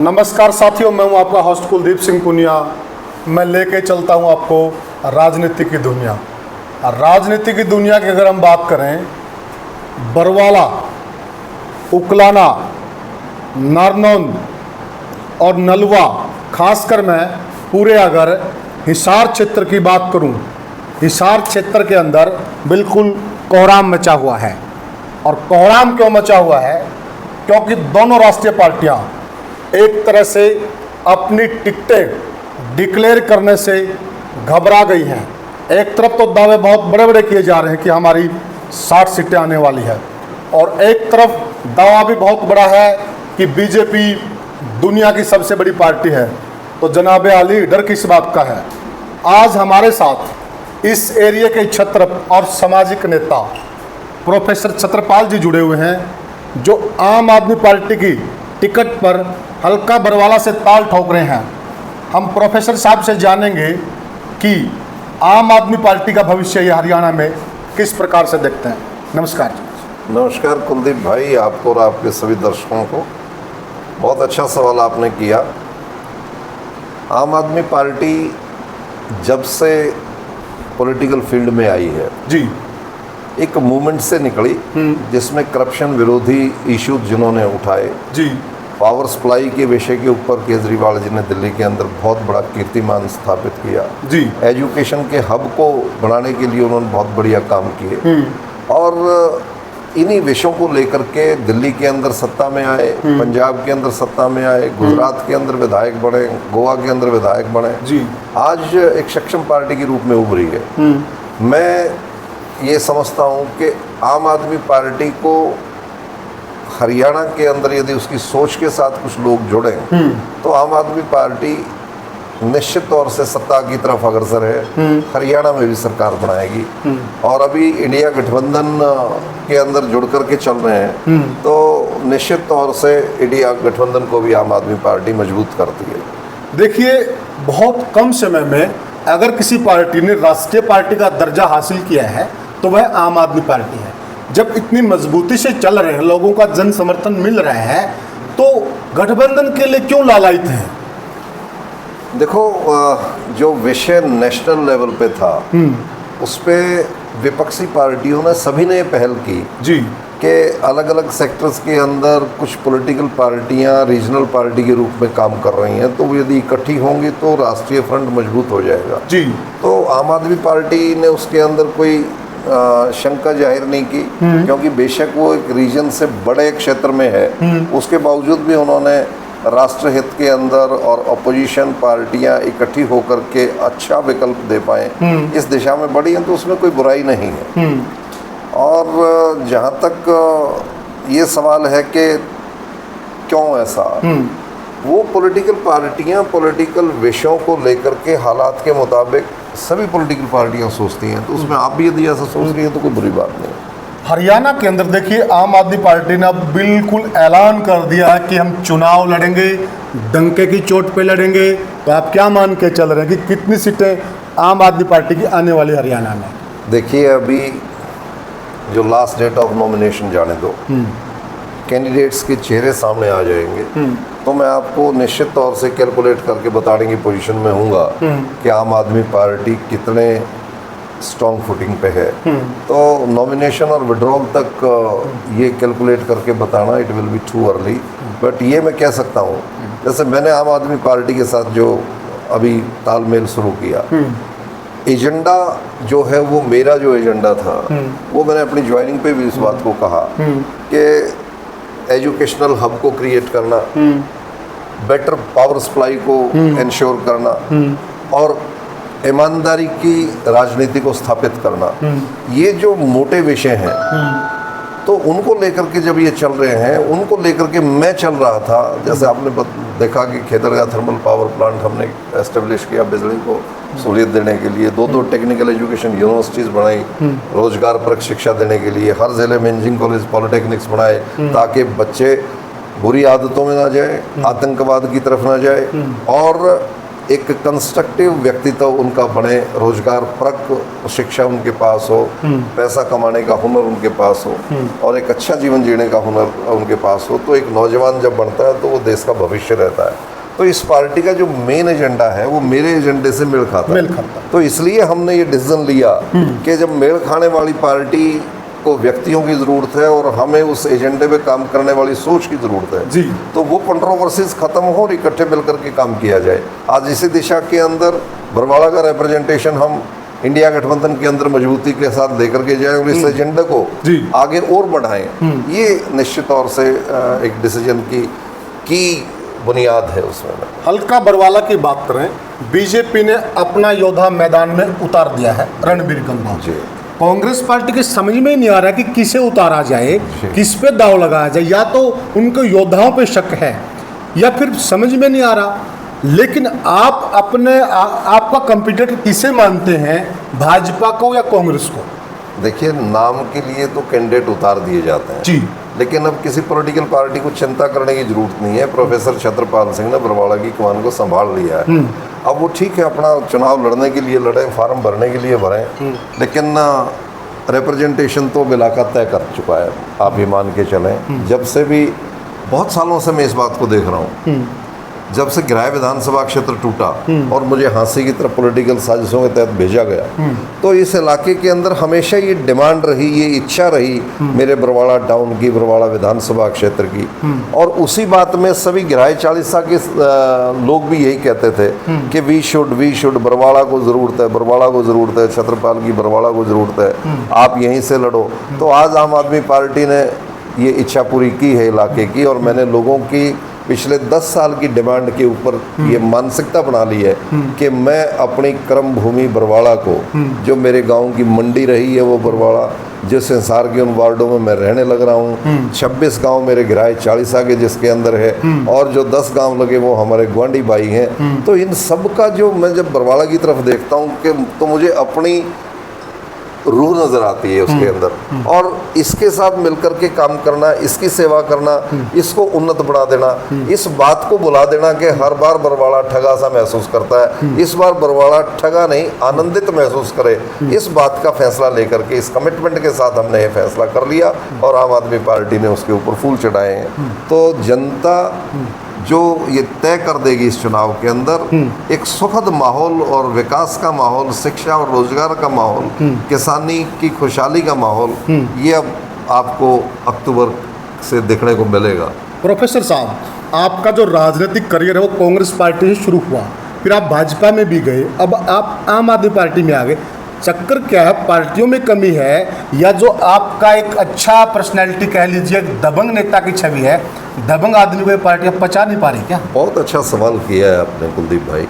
नमस्कार साथियों, मैं हूं आपका होस्ट कुलदीप सिंह पुनिया। मैं लेके चलता हूं आपको राजनीति की दुनिया। राजनीति की दुनिया की अगर हम बात करें, बरवाला, उकलाना, नारनौंद और नलवा, खासकर मैं पूरे अगर हिसार क्षेत्र की बात करूं, हिसार क्षेत्र के अंदर बिल्कुल कोहराम मचा हुआ है। और कोहराम क्यों मचा हुआ है? क्योंकि दोनों राष्ट्रीय पार्टियां एक तरह से अपनी टिकटें डिक्लेयर करने से घबरा गई हैं। एक तरफ तो दावे बहुत बड़े बड़े किए जा रहे हैं कि हमारी 60 सीटें आने वाली है, और एक तरफ दावा भी बहुत बड़ा है कि बीजेपी दुनिया की सबसे बड़ी पार्टी है। तो जनाब आली, डर किस बात का है? आज हमारे साथ इस एरिया के छत्र और सामाजिक नेता प्रोफेसर छत्रपाल जी जुड़े हुए हैं, जो आम आदमी पार्टी की टिकट पर हल्का बरवाला से ताल ठोक रहे हैं। हम प्रोफेसर साहब से जानेंगे कि आम आदमी पार्टी का भविष्य ये हरियाणा में किस प्रकार से देखते हैं। नमस्कार जी। नमस्कार कुलदीप भाई, आपको और आपके सभी दर्शकों को। बहुत अच्छा सवाल आपने किया। आम आदमी पार्टी जब से पॉलिटिकल फील्ड में आई है जी, एक मूवमेंट से निकली जिसमें करप्शन विरोधी इश्यूज जिन्होंने उठाए जी, पावर सप्लाई के विषय के ऊपर केजरीवाल जी ने दिल्ली के अंदर बहुत बड़ा कीर्तिमान स्थापित किया जी, एजुकेशन के हब को बढ़ाने के लिए उन्होंने बहुत बढ़िया काम किए, और इन्हीं विषयों को लेकर के दिल्ली के अंदर सत्ता में आए, पंजाब के अंदर सत्ता में आए, गुजरात के अंदर विधायक बने, गोवा के अंदर विधायक बने जी। आज एक सक्षम पार्टी के रूप में उभरी है। मैं ये समझता हूँ कि आम आदमी पार्टी को हरियाणा के अंदर यदि उसकी सोच के साथ कुछ लोग जुड़ें तो आम आदमी पार्टी निश्चित तौर से सत्ता की तरफ अग्रसर है। हरियाणा में भी सरकार बनाएगी, और अभी इंडिया गठबंधन के अंदर जुड़ करके चल रहे हैं, तो निश्चित तौर से इंडिया गठबंधन को भी आम आदमी पार्टी मजबूत करती है। देखिए, बहुत कम समय में अगर किसी पार्टी ने राष्ट्रीय पार्टी का दर्जा हासिल किया है तो वह आम आदमी पार्टी है। जब इतनी मजबूती से चल रहे हैं, लोगों का जन समर्थन मिल रहा है, तो गठबंधन के लिए क्यों लालायित हैं? देखो, जो विषय नेशनल लेवल पे था उस पे विपक्षी पार्टियों ने सभी ने पहल की जी कि अलग अलग सेक्टर्स के अंदर कुछ पॉलिटिकल पार्टियां रीजनल पार्टी के रूप में काम कर रही हैं, तो यदि इकट्ठी होंगी तो राष्ट्रीय फ्रंट मजबूत हो जाएगा जी। तो आम आदमी पार्टी ने उसके अंदर कोई शंका जाहिर नहीं की, क्योंकि बेशक वो एक रीजन से बड़े एक क्षेत्र में है, उसके बावजूद भी उन्होंने राष्ट्रहित के अंदर और अपोजिशन पार्टियां इकट्ठी होकर के अच्छा विकल्प दे पाए, इस दिशा में बढ़ी हैं, तो उसमें कोई बुराई नहीं है। और जहाँ तक ये सवाल है कि क्यों ऐसा, वो पॉलिटिकल पार्टियां पॉलिटिकल विषयों को लेकर के हालात के मुताबिक सभी पॉलिटिकल पार्टियां सोचती हैं, तो उसमें आप भी यदि ऐसा सोच रही हैं तो कोई बुरी बात नहीं। हरियाणा के अंदर देखिए, आम आदमी पार्टी ने अब बिल्कुल ऐलान कर दिया है कि हम चुनाव लड़ेंगे, डंके की चोट पे लड़ेंगे। तो आप क्या मान के चल रहे हैं कि कितनी सीटें आम आदमी पार्टी की आने वाली हरियाणा में? देखिए, अभी जो लास्ट डेट ऑफ नॉमिनेशन जाने दो, कैंडिडेट्स के चेहरे सामने आ जाएंगे, तो मैं आपको निश्चित तौर से कैलकुलेट करके बताने की पोजीशन में हूँगा कि आम आदमी पार्टी कितने स्ट्रॉन्ग फुटिंग पे है। तो नॉमिनेशन और विड्रॉल तक ये कैलकुलेट करके बताना it will be too early, but ये मैं कह सकता हूँ, जैसे मैंने आम आदमी पार्टी के साथ जो अभी तालमेल शुरू किया, एजेंडा जो है वो मेरा जो एजेंडा था वो मैंने अपनी ज्वाइनिंग पे भी इस बात को कहा कि एजुकेशनल हब को क्रिएट करना, बेटर पावर सप्लाई को इंश्योर करना, और ईमानदारी की राजनीति को स्थापित करना, ये जो मोटे विषय हैं, तो उनको लेकर के जब ये चल रहे हैं, उनको लेकर के मैं चल रहा था। जैसे आपने देखा कि खेतरगा थर्मल पावर प्लांट हमने एस्टेब्लिश किया बिजली को सहूलियत देने के लिए, दो टेक्निकल एजुकेशन यूनिवर्सिटीज़ बनाई रोजगार परक शिक्षा देने के लिए, हर जिले में इंजीनियरिंग कॉलेज पॉलिटेक्निक्स बनाए ताकि बच्चे बुरी आदतों में ना जाए, आतंकवाद की तरफ ना जाए, और एक कंस्ट्रक्टिव व्यक्तित्व उनका बने, रोजगार परक शिक्षा उनके पास हो, पैसा कमाने का हुनर उनके पास हो और एक अच्छा जीवन जीने का हुनर उनके पास हो, तो एक नौजवान जब बनता है तो वो देश का भविष्य रहता है। तो इस पार्टी का जो मेन एजेंडा है वो मेरे एजेंडे से मेल खाता है। तो इसलिए हमने ये डिसीजन लिया कि जब मेल खाने वाली पार्टी को व्यक्तियों की ज़रूरत है और हमें उस एजेंडे पे काम करने वाली सोच की ज़रूरत है जी, तो वो कंट्रोवर्सीज खत्म हो और इकट्ठे मिलकर के काम किया जाए। आज इसी दिशा के अंदर बरवाला का रिप्रेजेंटेशन हम इंडिया गठबंधन के अंदर मजबूती के साथ लेकर के जाए और इस एजेंडे को आगे और बढ़ाएं, ये निश्चित तौर से एक डिसीजन की बुनियाद है उसमें। हल्का बरवाला की बात करें, बीजेपी ने अपना योद्धा मैदान में उतार दिया है, रणबीर गंभा जी। कांग्रेस पार्टी के समझ में नहीं आ रहा कि किसे उतारा जाए, किस पे दाव लगाया जाए, या तो उनके योद्धाओं पे शक है या फिर समझ में नहीं आ रहा। लेकिन आप आपका कंपटीटर किसे मानते हैं, भाजपा को या कांग्रेस को? देखिए, नाम के लिए तो कैंडिडेट उतार दिए जाते हैं जी, लेकिन अब किसी पॉलिटिकल पार्टी को चिंता करने की जरूरत नहीं है। प्रोफेसर छत्रपाल सिंह ने बरवाला की कमान को संभाल लिया है। अब वो ठीक है, अपना चुनाव लड़ने के लिए लड़े, फार्म भरने के लिए भरें, लेकिन रिप्रेजेंटेशन तो बिलाका तय कर चुका है। आप ही मान के चलें, जब से भी बहुत सालों से मैं इस बात को देख रहा हूँ, जब से गिराय विधानसभा क्षेत्र टूटा और मुझे हांसी की तरफ पॉलिटिकल साजिशों के तहत भेजा गया, तो इस इलाके के अंदर हमेशा ये डिमांड रही, ये इच्छा रही मेरे बरवाला टाउन की, बरवाला विधानसभा क्षेत्र की। और उसी बात में सभी गिराय चालीसा के लोग भी यही कहते थे कि वी शुड, बरवाला को ज़रूरत है, बरवाला को ज़रूरत है, छत्रपाल की बरवाला को ज़रूरत है, आप यहीं से लड़ो। तो आज आम आदमी पार्टी ने ये इच्छा पूरी की है इलाके की, और मैंने लोगों की पिछले 10 साल की डिमांड के ऊपर ये मानसिकता बना ली है कि मैं अपनी कर्म भूमि बरवाला को, जो मेरे गांव की मंडी रही है वो बरवाला, जिस संसार के उन वार्डों में मैं रहने लग रहा हूँ, 26 गांव मेरे गिराए चालीसा के जिसके अंदर है, और जो 10 गांव लगे वो हमारे ग्वांडी भाई हैं। तो इन सब का जो मैं जब बरवाला की तरफ देखता हूँ कि तो मुझे अपनी रूह नजर आती है उसके अंदर, और इसके साथ मिलकर के काम करना, इसकी सेवा करना, इसको उन्नत बना देना, इस बात को बुला देना कि हर बार बरवाला ठगा सा महसूस करता है, इस बार बरवाला ठगा नहीं आनंदित महसूस करे, इस बात का फैसला लेकर के, इस कमिटमेंट के साथ हमने ये फैसला कर लिया और आम आदमी पार्टी ने उसके ऊपर फूल चढ़ाए हैं। तो जनता जो ये तय कर देगी इस चुनाव के अंदर एक सुखद माहौल और विकास का माहौल, शिक्षा और रोजगार का माहौल, किसानी की खुशहाली का माहौल, ये अब आपको अक्टूबर से देखने को मिलेगा। प्रोफेसर साहब, आपका जो राजनीतिक करियर है वो कांग्रेस पार्टी से शुरू हुआ, फिर आप भाजपा में भी गए, अब आप आम आदमी पार्टी में आ गए। चक्कर क्या है, पार्टियों में कमी है या जो आपका एक अच्छा पर्सनैलिटी कह लीजिए, दबंग नेता की छवि है, दबंग आदमी को पार्टियां पचा नहीं पा रही क्या? बहुत अच्छा सवाल किया है आपने कुलदीप भाई।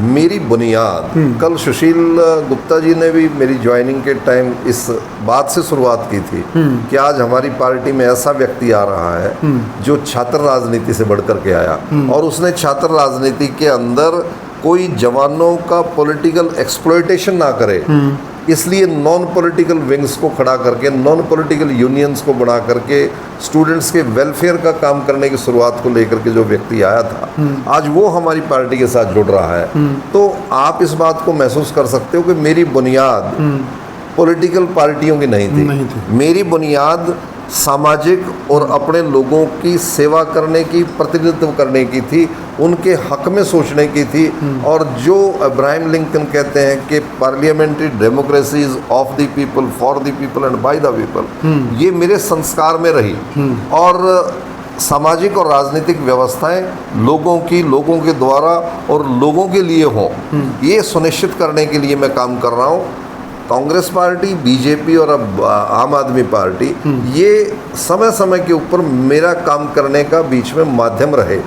मेरी बुनियाद, कल सुशील गुप्ता जी ने भी मेरी ज्वाइनिंग के टाइम इस बात से शुरुआत की थी कि आज हमारी पार्टी में ऐसा व्यक्ति आ रहा है जो छात्र राजनीति से बढ़कर के आया, और उसने छात्र राजनीति के अंदर कोई जवानों का पॉलिटिकल एक्सप्लॉयटेशन ना करे, इसलिए नॉन पॉलिटिकल विंग्स को खड़ा करके, नॉन पॉलिटिकल यूनियंस को बना करके स्टूडेंट्स के वेलफेयर का काम करने की शुरुआत को लेकर के जो व्यक्ति आया था, आज वो हमारी पार्टी के साथ जुड़ रहा है। तो आप इस बात को महसूस कर सकते हो कि मेरी बुनियाद पॉलिटिकल पार्टियों की नहीं थी। मेरी बुनियाद सामाजिक और अपने लोगों की सेवा करने की, प्रतिनिधित्व करने की थी, उनके हक में सोचने की थी। और जो अब्राहम लिंकन कहते हैं कि parliamentary democracy is of the people, for the people and by the people, ये मेरे संस्कार में रही। और सामाजिक और राजनीतिक व्यवस्थाएं लोगों के द्वारा और लोगों के लिए हों, ये सुनिश्चित करने के लिए मैं काम कर रहा हूँ। कांग्रेस पार्टी, बीजेपी और अब आम आदमी पार्टी, ये समय समय के ऊपर मेरा काम करने का बीच में माध्यम रहे।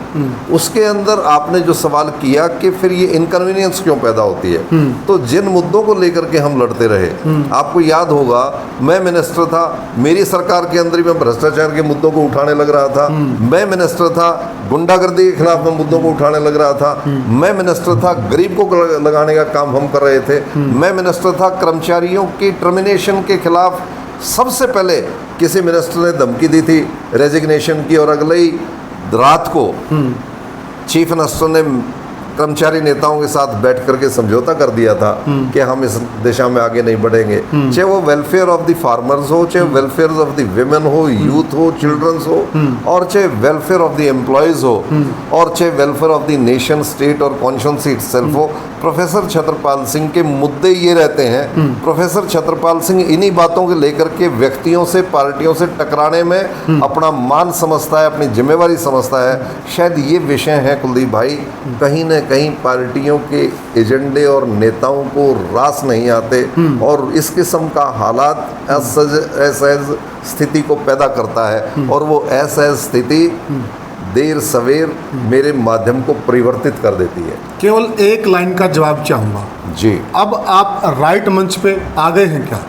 उसके अंदर आपने जो सवाल किया कि फिर ये इनकन्वीनियंस क्यों पैदा होती है, तो जिन मुद्दों को लेकर के हम लड़ते रहे, आपको याद होगा मैं मिनिस्टर था, मेरी सरकार के अंदर ही मैं भ्रष्टाचार के मुद्दों को उठाने लग रहा था, मैं मिनिस्टर था, गुंडागर्दी के खिलाफ मैं मुद्दों को उठाने लग रहा था, मैं मिनिस्टर था, गरीब को लगाने का काम हम कर रहे थे, मैं मिनिस्टर था, कर्मचारियों की टर्मिनेशन के खिलाफ सबसे पहले किसी मिनिस्टर ने धमकी दी थी रेजिग्नेशन की, और अगले ही रात को चीफ मिनिस्टर ने कर्मचारी नेताओं के साथ बैठ करके समझौता कर दिया था कि हम इस दिशा में आगे नहीं बढ़ेंगे, चाहे वो वेलफेयर ऑफ द फार्मर्स हो, चाहे वेलफेयर ऑफ द विमेन हो, यूथ हो, चिल्ड्रंस हो, और चाहे वेलफेयर ऑफ द एम्प्लॉयज हो, और चाहे welfare of the nation, state और कॉन्स्टिट्यूंसी इटसेल्फ हो। प्रोफेसर छत्रपाल सिंह के मुद्दे ये रहते हैं, प्रोफेसर छत्रपाल सिंह इन्हीं बातों को लेकर के व्यक्तियों से, पार्टियों से टकराने में अपना मान समझता है, अपनी जिम्मेवारी समझता है। शायद ये विषय है कुलदीप भाई, कहीं न कहीं पार्टियों के एजेंडे और नेताओं को रास नहीं आते, और इस किस्म का हालात असहज स्थिति को पैदा करता है, और वो असहज स्थिति देर सवेर मेरे माध्यम को परिवर्तित कर देती है। केवल एक लाइन का जवाब चाहूँगा जी। अब आप राइट मंच पे आ गए हैं क्या?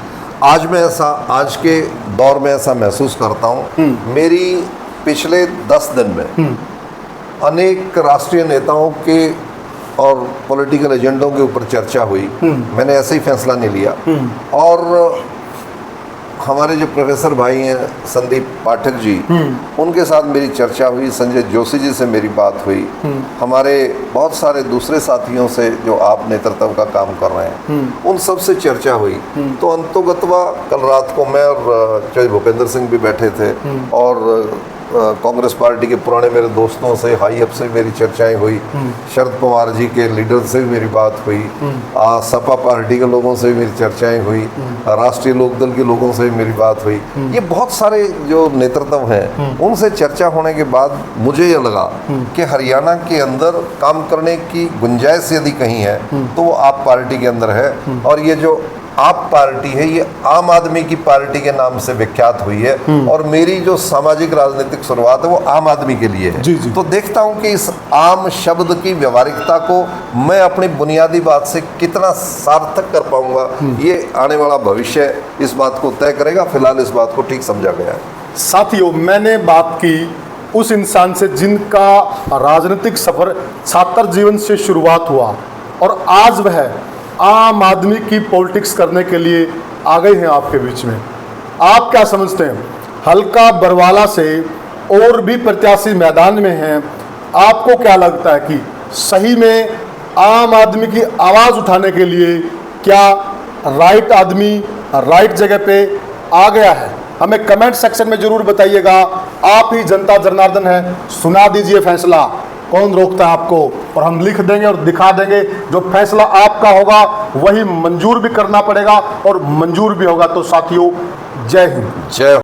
आज के दौर में ऐसा महसूस करता हूँ। मेरी पिछले 10 दिन में अनेक राष्ट्रीय नेताओं के और पॉलिटिकल एजेंडों के ऊपर चर्चा हुई। मैंने ऐसे ही फैसला नहीं लिया, और हमारे जो प्रोफेसर भाई हैं संदीप पाठक जी, उनके साथ मेरी चर्चा हुई, संजय जोशी जी से मेरी बात हुई, हमारे बहुत सारे दूसरे साथियों से जो आप नेतृत्व का काम कर रहे हैं उन सब से चर्चा हुई। तो अंतोगतवा कल रात को मैं और चाहे भूपेंद्र सिंह भी बैठे थे, और कांग्रेस पार्टी के पुराने मेरे दोस्तों से, हाई अप से मेरी चर्चाएं हुई, शरद पवार जी के लीडर से भी मेरी बात हुई, सपा पार्टी के लोगों से भी मेरी चर्चाएं हुई, राष्ट्रीय लोकदल के लोगों से भी मेरी बात हुई। ये बहुत सारे जो नेतृत्व हैं उनसे चर्चा होने के बाद मुझे ये लगा कि हरियाणा के अंदर काम करने की गुंजाइश यदि कहीं है तो वो आप पार्टी के अंदर है, और ये जो आप पार्टी है ये आम आदमी की पार्टी के नाम से विख्यात हुई है, और मेरी जो सामाजिक राजनीतिक शुरुआत है वो आम आदमी के लिए है। जी जी। तो देखता हूं कि इस आम शब्द की व्यवहारिकता को मैं अपनी बुनियादी बात से कितना सार्थक कर पाऊंगा, ये आने वाला भविष्य इस बात को तय करेगा। फिलहाल इस बात को ठीक समझा गया है। साथियों, मैंने बात की उस इंसान से जिनका राजनीतिक सफर छात्र जीवन से शुरुआत हुआ, और आज वह आम आदमी की पॉलिटिक्स करने के लिए आ गए हैं आपके बीच में। आप क्या समझते हैं, हल्का बरवाला से और भी प्रत्याशी मैदान में हैं, आपको क्या लगता है कि सही में आम आदमी की आवाज़ उठाने के लिए क्या राइट आदमी राइट जगह पे आ गया है? हमें कमेंट सेक्शन में जरूर बताइएगा। आप ही जनता जनार्दन है, सुना दीजिए फैसला, कौन रोकता है आपको, और हम लिख देंगे और दिखा देंगे। जो फैसला आपका होगा वही मंजूर भी करना पड़ेगा, और मंजूर भी होगा। तो साथियों, जय हिंद। जय